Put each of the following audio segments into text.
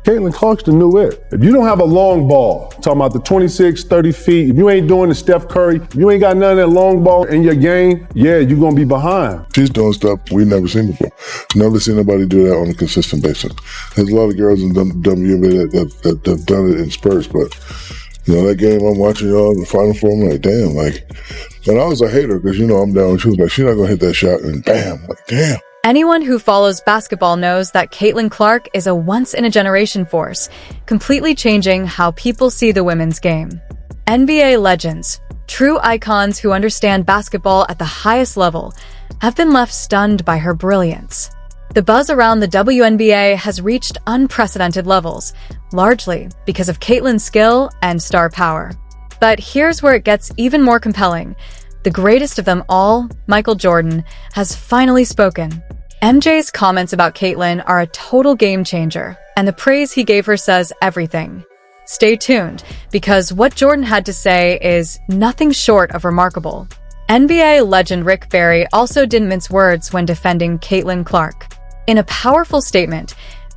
Caitlin Clark's the new it. If you don't have a long ball, talking about the 26, 30 feet, if you ain't doing the Steph Curry, if you ain't got none of that long ball in your game, yeah, you're going to be behind. She's doing stuff we've never seen before. Never seen nobody do that on a consistent basis. There's a lot of girls in WNBA that have done it in spurts, but you know, that game I'm watching y'all in the Final Four, I'm like, damn, like, and I was a hater because, you know, I'm down. She was like, she's not going to hit that shot, and bam, like, damn. Anyone who follows basketball knows that Caitlin Clark is a once-in-a-generation force, completely changing how people see the women's game. NBA legends, true icons who understand basketball at the highest level, have been left stunned by her brilliance. The buzz around the WNBA has reached unprecedented levels, largely because of Caitlin's skill and star power. But here's where it gets even more compelling. The greatest of them all, Michael Jordan, has finally spoken. MJ's comments about Caitlin are a total game changer, and the praise he gave her says everything. Stay tuned, because what Jordan had to say is nothing short of remarkable. NBA legend Rick Barry also didn't mince words when defending Caitlin Clark. In a powerful statement,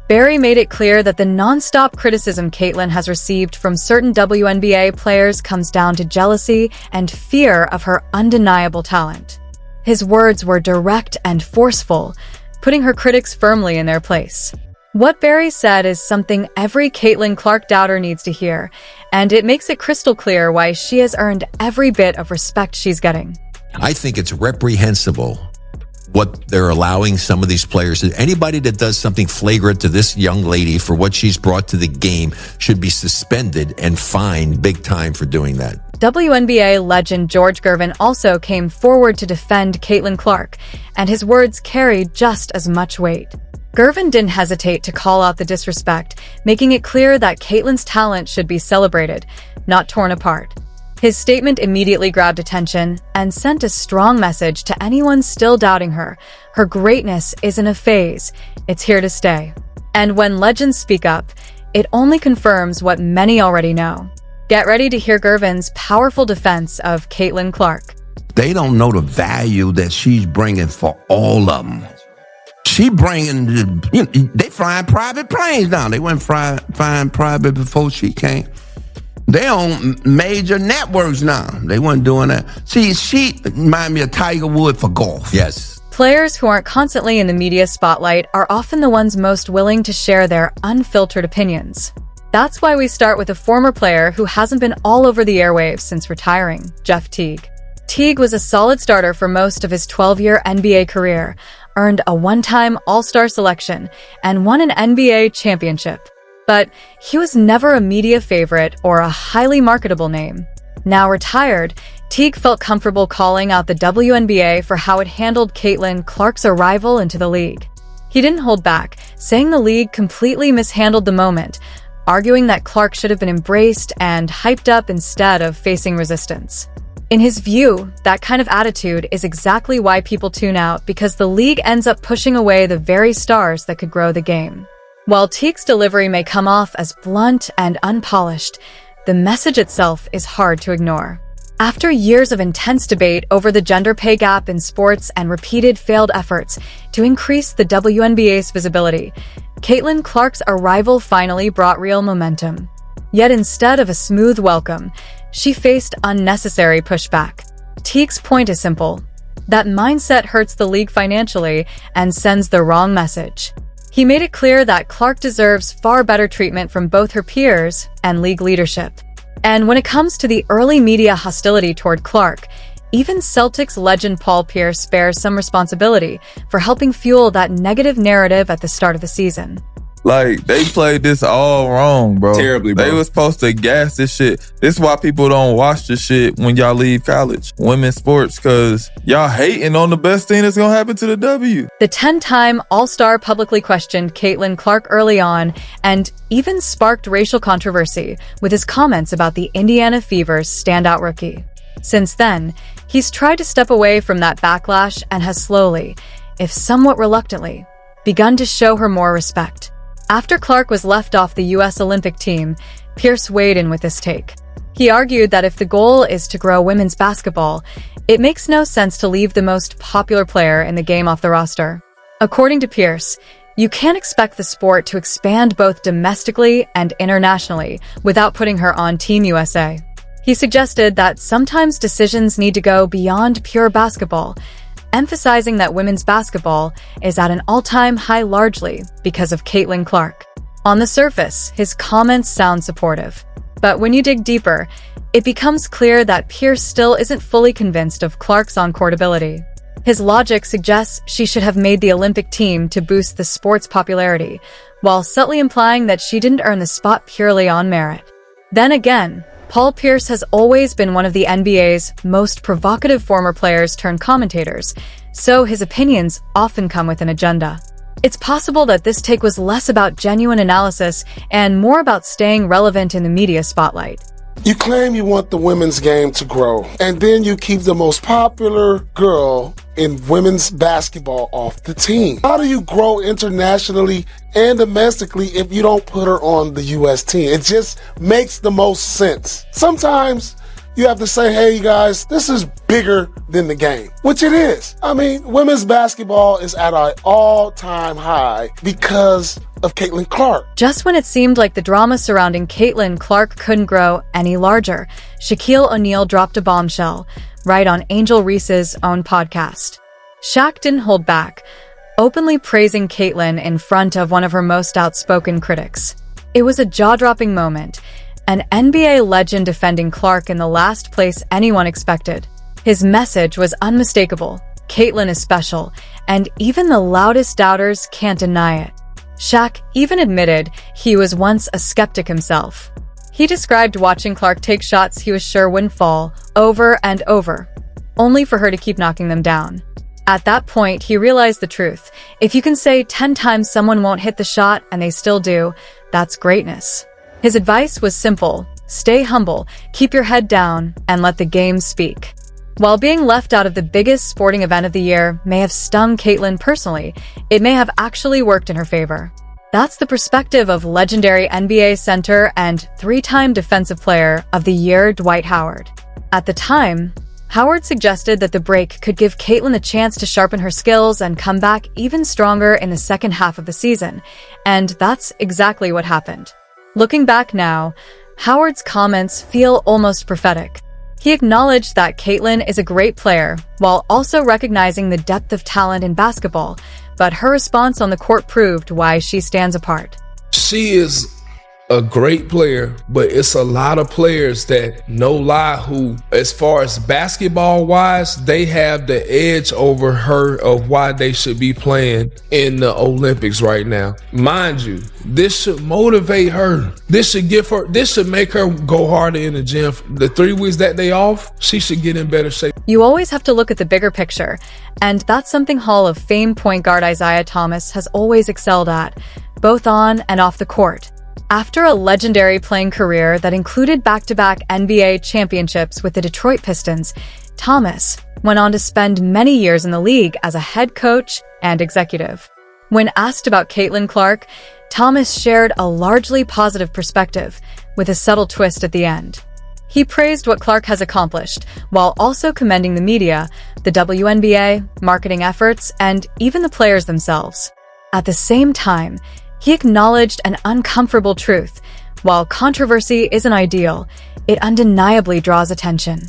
Barry made it clear that the non-stop criticism Caitlin has received from certain WNBA players comes down to jealousy and fear of her undeniable talent. His words were direct and forceful, putting her critics firmly in their place. What Barry said is something every Caitlin Clark doubter needs to hear, and it makes it crystal clear why she has earned every bit of respect she's getting. I think it's reprehensible what they're allowing some of these players to. Anybody that does something flagrant to this young lady for what she's brought to the game should be suspended and fined big time for doing that. WNBA legend George Gervin also came forward to defend Caitlin Clark, and his words carried just as much weight. Gervin didn't hesitate to call out the disrespect, making it clear that Caitlin's talent should be celebrated, not torn apart. His statement immediately grabbed attention and sent a strong message to anyone still doubting her. Her greatness isn't a phase, it's here to stay. And when legends speak up, it only confirms what many already know. Get ready to hear Gervin's powerful defense of Caitlin Clark. They don't know the value that she's bringing for all of them. She bringing, they flying private planes now. They weren't flying private before she came. They on major networks now. They weren't doing that. See, she remind me of Tiger Woods for golf. Yes. Players who aren't constantly in the media spotlight are often the ones most willing to share their unfiltered opinions. That's why we start with a former player who hasn't been all over the airwaves since retiring, Jeff Teague. Teague was a solid starter for most of his 12-year NBA career, earned a one-time All-Star selection, and won an NBA championship. But he was never a media favorite or a highly marketable name. Now retired, Teague felt comfortable calling out the WNBA for how it handled Caitlin Clark's arrival into the league. He didn't hold back, saying the league completely mishandled the moment, arguing that Clark should have been embraced and hyped up instead of facing resistance. In his view, that kind of attitude is exactly why people tune out, because the league ends up pushing away the very stars that could grow the game. While Teague's delivery may come off as blunt and unpolished, the message itself is hard to ignore. After years of intense debate over the gender pay gap in sports and repeated failed efforts to increase the WNBA's visibility, Caitlin Clark's arrival finally brought real momentum. Yet instead of a smooth welcome, she faced unnecessary pushback. Teague's point is simple: that mindset hurts the league financially and sends the wrong message. He made it clear that Clark deserves far better treatment from both her peers and league leadership. And when it comes to the early media hostility toward Clark, even Celtics legend Paul Pierce bears some responsibility for helping fuel that negative narrative at the start of the season. Like, they played this all wrong, bro. Terribly, bro. They was supposed to gas this shit. This is why people don't watch the shit when y'all leave college. Women's sports, because y'all hating on the best thing that's going to happen to the W. The 10-time All-Star publicly questioned Caitlin Clark early on and even sparked racial controversy with his comments about the Indiana Fever's standout rookie. Since then, he's tried to step away from that backlash and has slowly, if somewhat reluctantly, begun to show her more respect. After Clark was left off the U.S. Olympic team, Pierce weighed in with this take. He argued that if the goal is to grow women's basketball, it makes no sense to leave the most popular player in the game off the roster. According to Pierce, You can't expect the sport to expand both domestically and internationally without putting her on Team USA. He suggested that sometimes decisions need to go beyond pure basketball, emphasizing that women's basketball is at an all-time high largely because of Caitlin Clark. On the surface, his comments sound supportive. But when you dig deeper, it becomes clear that Pierce still isn't fully convinced of Clark's on-court ability. His logic suggests she should have made the Olympic team to boost the sport's popularity, while subtly implying that she didn't earn the spot purely on merit. Then again, Paul Pierce has always been one of the NBA's most provocative former players turned commentators, so his opinions often come with an agenda. It's possible that this take was less about genuine analysis and more about staying relevant in the media spotlight. You claim you want the women's game to grow, and then you keep the most popular girl in women's basketball off the team. How do you grow internationally and domestically if you don't put her on the U.S. team? It just makes the most sense. Sometimes you have to say, hey, you guys, this is bigger than the game, which it is. I mean, women's basketball is at an all-time high because of Caitlin Clark. Just when it seemed like the drama surrounding Caitlin Clark couldn't grow any larger, Shaquille O'Neal dropped a bombshell right on Angel Reese's own podcast. Shaq didn't hold back, openly praising Caitlin in front of one of her most outspoken critics. It was a jaw-dropping moment, an NBA legend defending Clark in the last place anyone expected. His message was unmistakable. Caitlin is special, and even the loudest doubters can't deny it. Shaq even admitted he was once a skeptic himself. He described watching Clark take shots he was sure wouldn't fall, over and over, only for her to keep knocking them down. At that point, he realized the truth. If you can say 10 times someone won't hit the shot and they still do, that's greatness. His advice was simple: stay humble, keep your head down, and let the game speak. While being left out of the biggest sporting event of the year may have stung Caitlin personally, it may have actually worked in her favor. That's the perspective of legendary NBA center and three-time Defensive Player of the Year Dwight Howard. At the time, Howard suggested that the break could give Caitlin a chance to sharpen her skills and come back even stronger in the second half of the season, and that's exactly what happened. Looking back now, Howard's comments feel almost prophetic. He acknowledged that Caitlin is a great player, while also recognizing the depth of talent in basketball, but her response on the court proved why she stands apart. She is a great player, but it's a lot of players that, no lie, who, as far as basketball wise, they have the edge over her of why they should be playing in the Olympics right now. Mind you, this should motivate her. This should make her go harder in the gym. The 3 weeks that they off, she should get in better shape. You always have to look at the bigger picture, and that's something Hall of Fame point guard Isaiah Thomas has always excelled at, both on and off the court. After a legendary playing career that included back-to-back NBA championships with the Detroit Pistons, Thomas went on to spend many years in the league as a head coach and executive. When asked about Caitlin Clark, Thomas shared a largely positive perspective, with a subtle twist at the end. He praised what Clark has accomplished, while also commending the media, the WNBA, marketing efforts, and even the players themselves. At the same time, he acknowledged an uncomfortable truth. While controversy isn't ideal, it undeniably draws attention.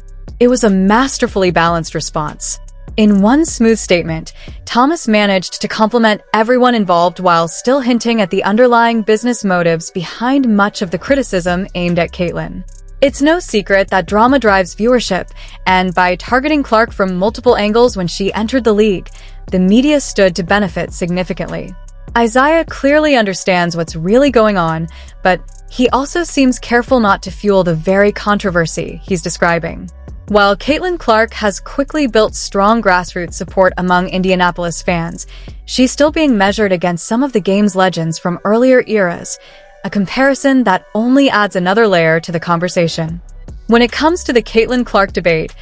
It was a masterfully balanced response. In one smooth statement, Thomas managed to compliment everyone involved while still hinting at the underlying business motives behind much of the criticism aimed at Caitlin. It's no secret that drama drives viewership, and by targeting Clark from multiple angles when she entered the league, the media stood to benefit significantly. Isaiah clearly understands what's really going on, but he also seems careful not to fuel the very controversy he's describing. While Caitlin Clark has quickly built strong grassroots support among Indianapolis fans, she's still being measured against some of the game's legends from earlier eras, a comparison that only adds another layer to the conversation. When it comes to the Caitlin Clark debate,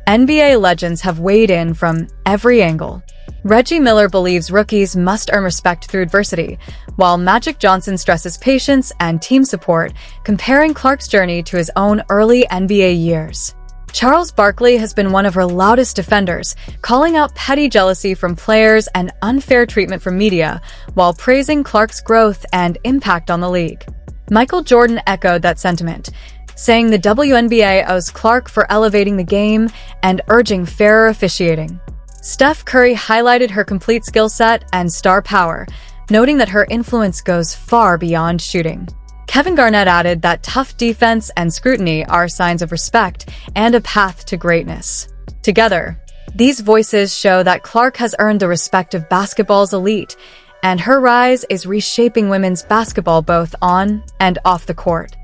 NBA legends have weighed in from every angle. Reggie Miller believes rookies must earn respect through adversity, while Magic Johnson stresses patience and team support, comparing Clark's journey to his own early NBA years. Charles Barkley has been one of her loudest defenders, calling out petty jealousy from players and unfair treatment from media, while praising Clark's growth and impact on the league. Michael Jordan echoed that sentiment, saying the WNBA owes Clark for elevating the game and urging fairer officiating. Steph Curry highlighted her complete skill set and star power, noting that her influence goes far beyond shooting. Kevin Garnett added that tough defense and scrutiny are signs of respect and a path to greatness. Together, these voices show that Clark has earned the respect of basketball's elite, and her rise is reshaping women's basketball both on and off the court.